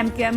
MKM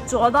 14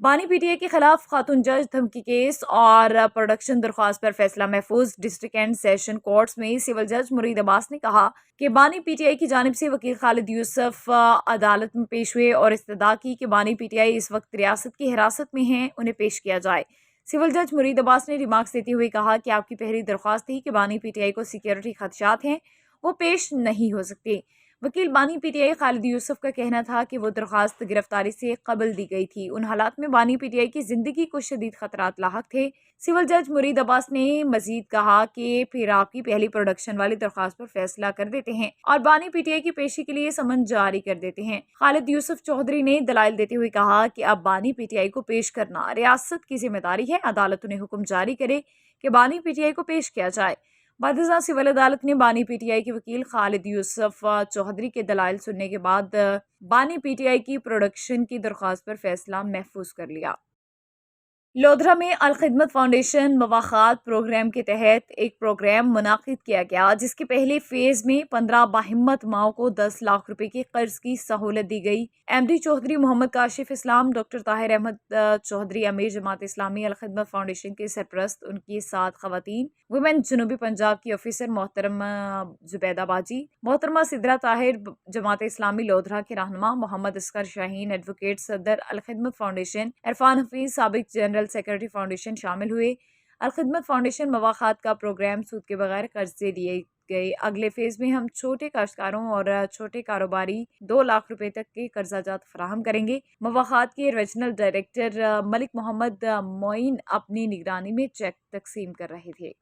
بانی P T I کے خلاف خاتون جج دھمکی کیس اور پروڈکشن درخواست پر فیصلہ محفوظ۔ ڈسٹرکٹ اینڈ سیشن کورٹس میں سول جج مرید عباس نے کہا کہ بانی پی ٹی آئی کی جانب سے وکیل خالد یوسف عدالت میں پیش ہوئے اور استدعا کی کہ بانی پی ٹی آئی اس وقت ریاست کی حراست میں ہیں، انہیں پیش کیا جائے۔ سول جج مرید عباس نے ریمارکس دیتے ہوئے کہا کہ آپ کی پہلی درخواست تھی کہ بانی پی ٹی آئی کو سیکیورٹی خدشات ہیں، وہ پیش نہیں ہو سکتے۔ وکیل بانی پی ٹی آئی خالد یوسف کا کہنا تھا کہ وہ درخواست گرفتاری سے قبل دی گئی تھی، ان حالات میں بانی پی ٹی آئی کی زندگی کو شدید خطرات لاحق تھے۔ سول جج مرید عباس نے مزید کہا کہ پھر آپ کی پہلی پروڈکشن والی درخواست پر فیصلہ کر دیتے ہیں اور بانی پی ٹی آئی کی پیشی کے لیے سمن جاری کر دیتے ہیں۔ خالد یوسف چودھری نے دلائل دیتے ہوئے کہا کہ اب بانی پی ٹی آئی کو پیش کرنا ریاست کی ذمہ داری ہے، عدالت انہیں حکم جاری کرے کہ بانی پی ٹی آئی کو پیش کیا جائے۔ بعد ازاں سول عدالت نے بانی پی ٹی آئی کے وکیل خالد یوسف چودھری کے دلائل سننے کے بعد بانی پی ٹی آئی کی پروڈکشن کی درخواست پر فیصلہ محفوظ کر لیا۔ لودھرا میں الخدمت فاؤنڈیشن مواخات پروگرام کے تحت ایک پروگرام منعقد کیا گیا، جس کے پہلے فیز میں 15 باہمت ماؤں کو 10 لاکھ روپے کے قرض کی سہولت دی گئی۔ ایم ڈی چودھری محمد کاشف اسلام، ڈاکٹر طاہر احمد چودھری امیر جماعت اسلامی الخدمت فاؤنڈیشن کے سرپرست، ان کی 7 خواتین، ویمن جنوبی پنجاب کی آفیسر محترمہ زبیدہ باجی، محترمہ سدرہ طاہر جماعت اسلامی لودھرا کے رہنما، محمد اصغر شاہین ایڈوکیٹ صدر الخدمت فاؤنڈیشن، عرفان حفیظ سابق جنرل سیکرٹری فاؤنڈیشن شامل ہوئے۔ الخدمت فاؤنڈیشن مواخات کا پروگرام سود کے بغیر قرض سے دیے گئے۔ اگلے فیز میں ہم چھوٹے کاشتکاروں اور چھوٹے کاروباری 2 لاکھ روپے تک کے قرضہ جات فراہم کریں گے۔ مواخات کے ریجنل ڈائریکٹر ملک محمد معین اپنی نگرانی میں چیک تقسیم کر رہے تھے۔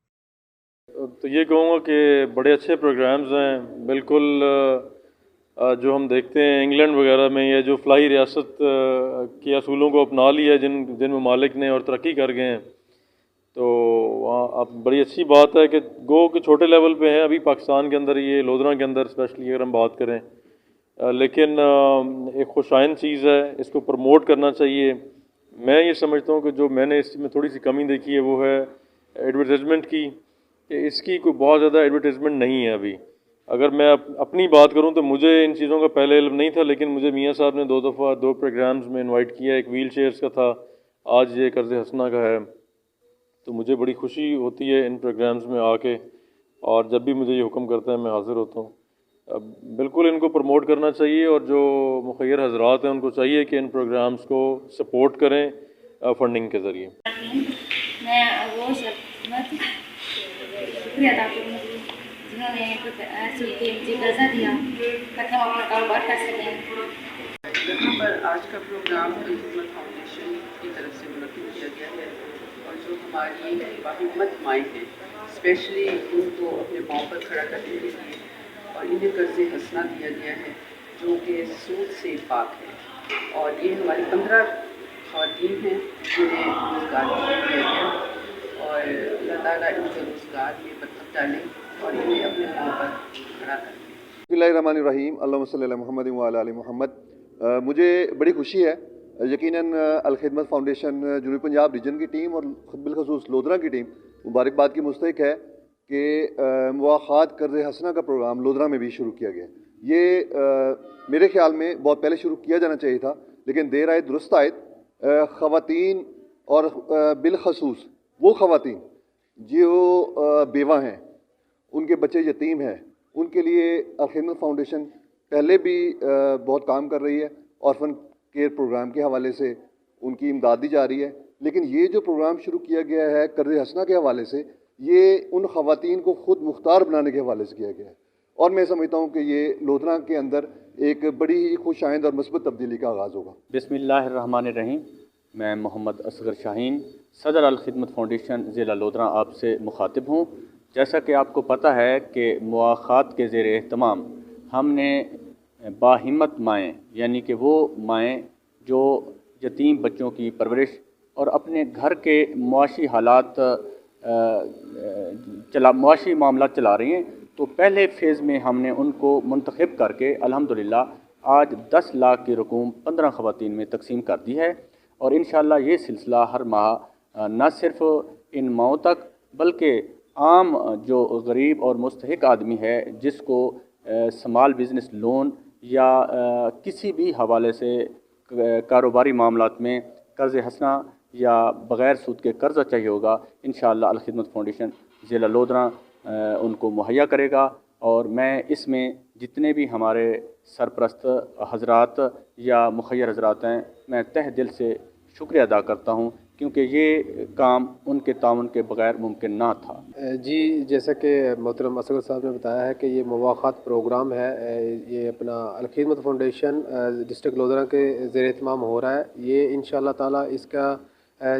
تو یہ کہوں گا کہ بڑے اچھے پروگرامز ہیں، بالکل جو ہم دیکھتے ہیں انگلینڈ وغیرہ میں، یا جو فلاحی ریاست کے اصولوں کو اپنا لیا ہے جن ممالک نے اور ترقی کر گئے ہیں، تو وہاں اب بڑی اچھی بات ہے کہ گو کہ چھوٹے لیول پہ ہیں ابھی پاکستان کے اندر، یہ لودھرا کے اندر اسپیشلی اگر ہم بات کریں، لیکن ایک خوشائن چیز ہے، اس کو پروموٹ کرنا چاہیے۔ میں یہ سمجھتا ہوں کہ جو میں نے اس میں تھوڑی سی کمی دیکھی ہے وہ ہے ایڈورٹائزمنٹ کی، کہ اس کی کوئی بہت زیادہ ایڈورٹائزمنٹ نہیں ہے ابھی۔ اگر میں اپنی بات کروں تو مجھے ان چیزوں کا پہلے علم نہیں تھا، لیکن مجھے میاں صاحب نے 2 دفعہ 2 پروگرامز میں انوائٹ کیا، ایک ویل چیئرز کا تھا، آج یہ قرض حسنہ کا ہے، تو مجھے بڑی خوشی ہوتی ہے ان پروگرامز میں آ کے، اور جب بھی مجھے یہ حکم کرتا ہے میں حاضر ہوتا ہوں۔ بالکل ان کو پروموٹ کرنا چاہیے، اور جو مخیر حضرات ہیں ان کو چاہیے کہ ان پروگرامز کو سپورٹ کریں فنڈنگ کے ذریعے۔ میں وہ شکریہ ادا کروں گی جنہوں نے سن کے مجھے قرضہ دیا تاکہ ہم اپنا کاروبار کر سکیں۔ یہاں پر آج کا پروگرام الخدمت فاؤنڈیشن کی طرف سے منعقد کیا گیا ہے، اور جو ہماری باہمت مائیں ہیں اسپیشلی ان کو اپنے پاؤں پر کھڑا کرنے کے لیے، اور انہیں قرض حسنہ دیا گیا ہے جو کہ سود سے پاک ہے، اور یہ ہماری 15 خواتین ہیں جنہیں روزگار دیا گیا، اور اللہ تعالیٰ ان کے روزگار میں برکت ڈالیں اور انہیں اپنے پاؤں پر کھڑا کریں۔ بسم اللہ الرحمن الرحیم، اللہم صلی علی محمد وعلی آل محمد۔ مجھے بڑی خوشی ہے، یقیناً الخدمت فاؤنڈیشن جنوبی پنجاب ریجن کی ٹیم اور بالخصوص لودھرا کی ٹیم مبارکباد کی مستحق ہے کہ مواخات قرض حسنہ کا پروگرام لودھرا میں بھی شروع کیا گیا۔ یہ میرے خیال میں بہت پہلے شروع کیا جانا چاہیے تھا، لیکن دیر آئے درست آئے۔ خواتین اور بالخصوص وہ خواتین جو بیوہ ہیں، ان کے بچے یتیم ہیں، ان کے لیے الخدمت فاؤنڈیشن پہلے بھی بہت کام کر رہی ہے، آرفن کیئر پروگرام کے حوالے سے ان کی امداد دی جا رہی ہے، لیکن یہ جو پروگرام شروع کیا گیا ہے قرض حسنہ کے حوالے سے، یہ ان خواتین کو خود مختار بنانے کے حوالے سے کیا گیا ہے، اور میں سمجھتا ہوں کہ یہ لودھرا کے اندر ایک بڑی ہی خوش آئند اور مثبت تبدیلی کا آغاز ہوگا۔ بسم اللہ الرحمن الرحیم، میں محمد اصغر شاہین، صدر الخدمت فاؤنڈیشن ضلع لودھرا آپ سے مخاطب ہوں۔ جیسا کہ آپ کو پتہ ہے کہ مواخات کے زیر اہتمام ہم نے باہمت مائیں، یعنی کہ وہ مائیں جو یتیم بچوں کی پرورش اور اپنے گھر کے معاشی حالات معاشی معاملات چلا رہی ہیں، تو پہلے فیز میں ہم نے ان کو منتخب کر کے الحمدللہ آج 10 لاکھ کی رقم 15 خواتین میں تقسیم کر دی ہے، اور انشاءاللہ یہ سلسلہ ہر ماہ نہ صرف ان ماؤں تک بلکہ عام جو غریب اور مستحق آدمی ہے جس کو اسمال بزنس لون یا کسی بھی حوالے سے کاروباری معاملات میں قرض حسنہ یا بغیر سود کے قرضہ چاہیے ہوگا، انشاءاللہ الخدمت فاؤنڈیشن ضلع لودھراں ان کو مہیا کرے گا. اور میں اس میں جتنے بھی ہمارے سرپرست حضرات یا مخیر حضرات ہیں، میں تہ دل سے شکریہ ادا کرتا ہوں، کیونکہ یہ کام ان کے تعاون کے بغیر ممکن نہ تھا. جی، جیسا کہ محترم اصغر صاحب نے بتایا ہے کہ یہ مواخات پروگرام ہے، یہ اپنا الخدمت فاؤنڈیشن ڈسٹرکٹ لودھراں کے زیر اہتمام ہو رہا ہے. یہ انشاءاللہ تعالی اس کا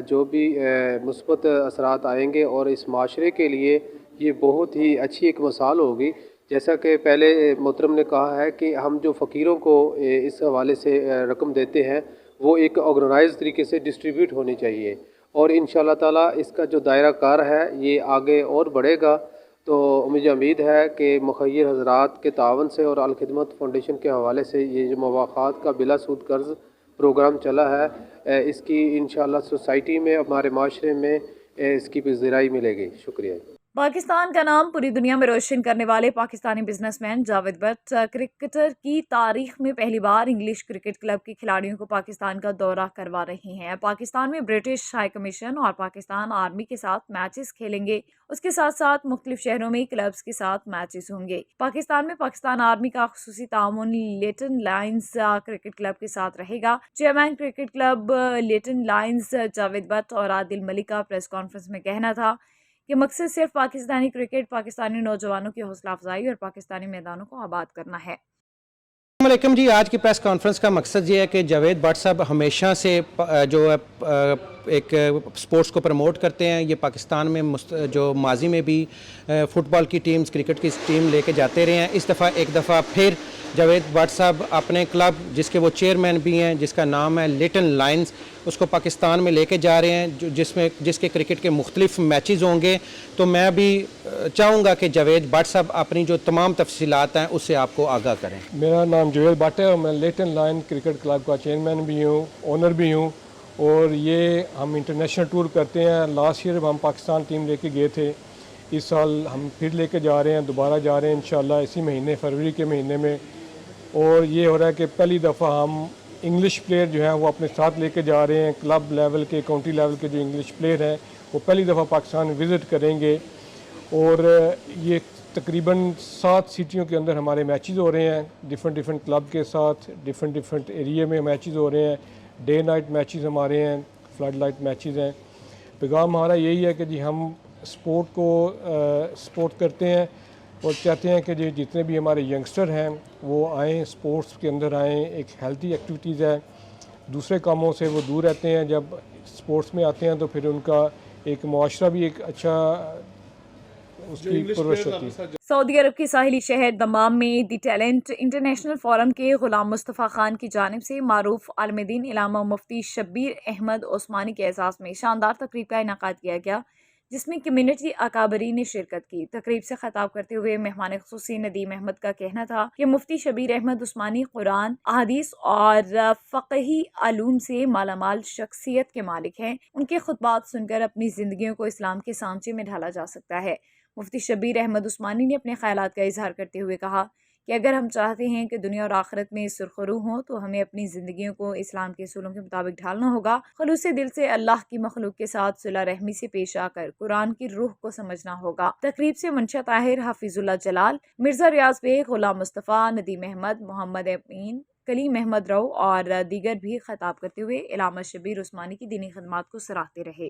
جو بھی مثبت اثرات آئیں گے اور اس معاشرے کے لیے یہ بہت ہی اچھی ایک مثال ہوگی. جیسا کہ پہلے محترم نے کہا ہے کہ ہم جو فقیروں کو اس حوالے سے رقم دیتے ہیں وہ ایک آرگنائز طریقے سے ڈسٹریبیوٹ ہونی چاہیے، اور انشاءاللہ تعالی اس کا جو دائرہ کار ہے یہ آگے اور بڑھے گا. تو مجھے امید ہے کہ مخیر حضرات کے تعاون سے اور الخدمت فاؤنڈیشن کے حوالے سے یہ جو مواخات کا بلا سود قرض پروگرام چلا ہے، اس کی انشاءاللہ سوسائٹی میں، ہمارے معاشرے میں اس کی پذیرائی ملے گی. شکریہ. پاکستان کا نام پوری دنیا میں روشن کرنے والے Pakistani business man Javed but cricketer کی تاریخ میں پہلی بار انگلش کرکٹ کلب کے کھلاڑیوں کو پاکستان کا دورہ کروا رہے ہیں. پاکستان میں برٹش ہائی کمیشن اور پاکستان آرمی کے ساتھ میچز کھیلیں گے. اس کے ساتھ ساتھ مختلف شہروں میں کلبز کے ساتھ میچز ہوں گے. پاکستان میں پاکستان آرمی کا خصوصی تعاون لیٹن لائنز کرکٹ کلب کے ساتھ رہے گا. Chairman cricket club Leyton Lions Javed Butt اور عادل ملک کا پریس کانفرنس میں کہنا تھا کہ مقصد صرف پاکستانی کرکٹ، پاکستانی نوجوانوں کی حوصلہ افزائی اور پاکستانی میدانوں کو آباد کرنا ہے. السلام علیکم جی. آج کی پریس کانفرنس کا مقصد یہ ہے کہ جاوید بٹ صاحب ہمیشہ سے جو ایک سپورٹس کو پروموٹ کرتے ہیں. یہ پاکستان میں جو ماضی میں بھی فٹ بال کی ٹیمز، کرکٹ کی ٹیم لے کے جاتے رہے ہیں. اس دفعہ ایک دفعہ پھر جاوید بٹ صاحب اپنے کلب جس کے وہ چیئرمین بھی ہیں، جس کا نام ہے لیٹن لائنز، اس کو پاکستان میں لے کے جا رہے ہیں، جس کے کرکٹ کے مختلف میچز ہوں گے. تو میں بھی چاہوں گا کہ جاوید بٹ صاحب اپنی جو تمام تفصیلات ہیں اس سے آپ کو آگاہ کریں. میرا نام جاوید بٹ ہے اور میں لیٹن لائن کرکٹ کلب کا چیئرمین بھی ہوں، اونر بھی ہوں. اور یہ ہم انٹرنیشنل ٹور کرتے ہیں. لاسٹ ایئر ہم پاکستان ٹیم لے کے گئے تھے. اس سال ہم پھر لے کے جا رہے ہیں، دوبارہ جا رہے ہیں انشاءاللہ اسی مہینے، فروری کے مہینے میں. اور یہ ہو رہا ہے کہ پہلی دفعہ ہم انگلش پلیئر جو ہیں وہ اپنے ساتھ لے کے جا رہے ہیں. کلب لیول کے، کاؤنٹی لیول کے جو انگلش پلیئر ہیں وہ پہلی دفعہ پاکستان وزٹ کریں گے. اور یہ تقریباً 7 سٹیوں کے اندر ہمارے میچز ہو رہے ہیں، ڈیفرنٹ کلب کے ساتھ ڈیفرنٹ ایریے میں میچز ہو رہے ہیں. ڈے نائٹ میچز ہمارے ہیں، فلڈ لائٹ میچز ہیں. پیغام ہمارا یہی ہے کہ جی ہم سپورٹ کو سپورٹ کرتے ہیں اور چاہتے ہیں کہ جتنے بھی ہمارے ینگسٹر ہیں وہ آئیں، سپورٹس کے اندر آئیں. ایک ہیلتھی ایکٹیویٹیز ہے، دوسرے کاموں سے وہ دور رہتے ہیں. جب سپورٹس میں آتے ہیں تو پھر ان کا ایک معاشرہ بھی ایک اچھا اس کی پرورش ہوتی ہے. سعودی عرب کے ساحلی شہر دمام میں دی ٹیلنٹ انٹرنیشنل فورم کے غلام مصطفیٰ خان کی جانب سے معروف عالم دین علامہ مفتی شبیر احمد عثمانی کے اعزاز میں شاندار تقریب کا انعقاد کیا گیا، جس میں کمیونٹی اکابرین نے شرکت کی. تقریب سے خطاب کرتے ہوئے مہمان خصوصی ندیم احمد کا کہنا تھا کہ مفتی شبیر احمد عثمانی قرآن، احادیث اور فقہی علوم سے مالا مال شخصیت کے مالک ہیں. ان کے خطبات سن کر اپنی زندگیوں کو اسلام کے سانچے میں ڈھالا جا سکتا ہے. مفتی شبیر احمد عثمانی نے اپنے خیالات کا اظہار کرتے ہوئے کہا کہ اگر ہم چاہتے ہیں کہ دنیا اور آخرت میں سرخرو ہوں تو ہمیں اپنی زندگیوں کو اسلام کے اصولوں کے مطابق ڈھالنا ہوگا. خلوص دل سے اللہ کی مخلوق کے ساتھ صلہ رحمی سے پیش آ کر قرآن کی روح کو سمجھنا ہوگا. تقریب سے منشا طاہر، حفیظ اللہ جلال، مرزا ریاض بیگ، غلام مصطفیٰ، ندیم احمد، محمد امین، کلیم احمد رو اور دیگر بھی خطاب کرتے ہوئے علامہ شبیر عثمانی کی دینی خدمات کو سراہتے رہے.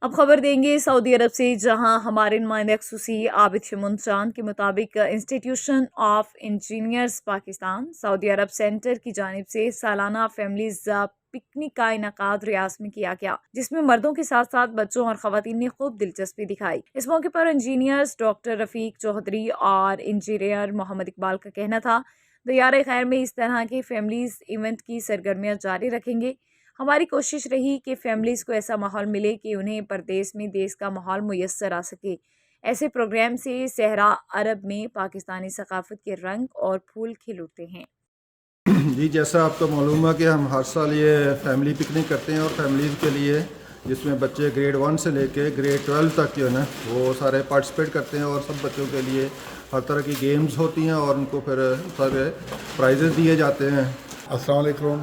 اب خبر دیں گے سعودی عرب سے، جہاں ہمارے نمائندہ خصوصی عابد شمون چاند کے مطابق institution of engineers Pakistan Saudi Arab centre کی جانب سے سالانہ فیملیز پکنک کا انعقاد ریاض میں کیا گیا، جس میں مردوں کے ساتھ ساتھ بچوں اور خواتین نے خوب دلچسپی دکھائی. اس موقع پر انجینئرز ڈاکٹر رفیق چودھری اور انجینئر محمد اقبال کا کہنا تھا دیار خیر میں اس طرح کے فیملیز ایونٹ کی سرگرمیاں جاری رکھیں گے. ہماری کوشش رہی کہ فیملیز کو ایسا ماحول ملے کہ انہیں پردیس میں دیس کا ماحول میسر آ سکے. ایسے پروگرام سے صحرا عرب میں پاکستانی ثقافت کے رنگ اور پھول کھل اٹھتے ہیں. جی، جیسا آپ کو معلوم ہے کہ ہم ہر سال یہ فیملی پکنک کرتے ہیں اور فیملیز کے لیے، جس میں بچے گریڈ 1 سے لے کے گریڈ 12 تک جو ہے نا وہ سارے پارٹیسپیٹ کرتے ہیں. اور سب بچوں کے لیے ہر طرح کی گیمز ہوتی ہیں اور ان کو پھر سارے پرائزز دیے جاتے ہیں. السلام علیکم.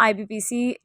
IBPC